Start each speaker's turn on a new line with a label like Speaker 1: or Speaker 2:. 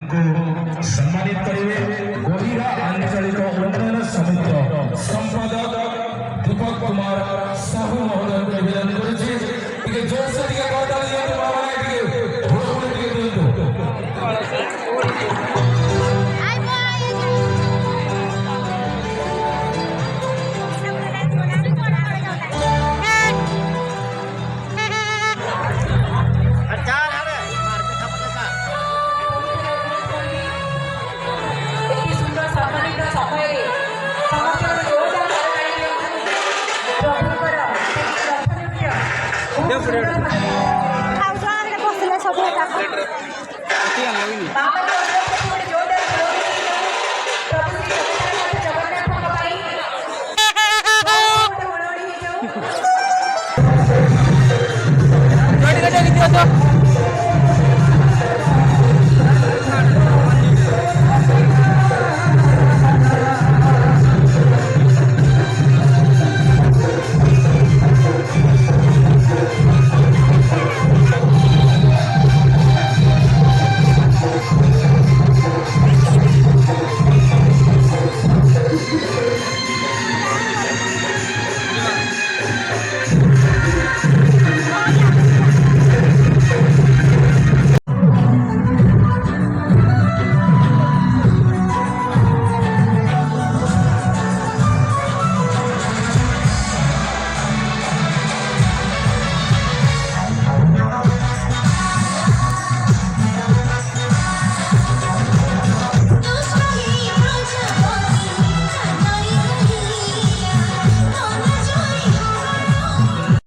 Speaker 1: सम्मानित करेंगे गभीरा आंचलिक उन्नयन समिति संपादक दीपक कुमार साहू महोदय को निवेदन करेছি টিকে জোরসে টিকে কথা দিয়ে বাবা টিকে হুড়হুড়ি টিকে দিন্তু
Speaker 2: Jadi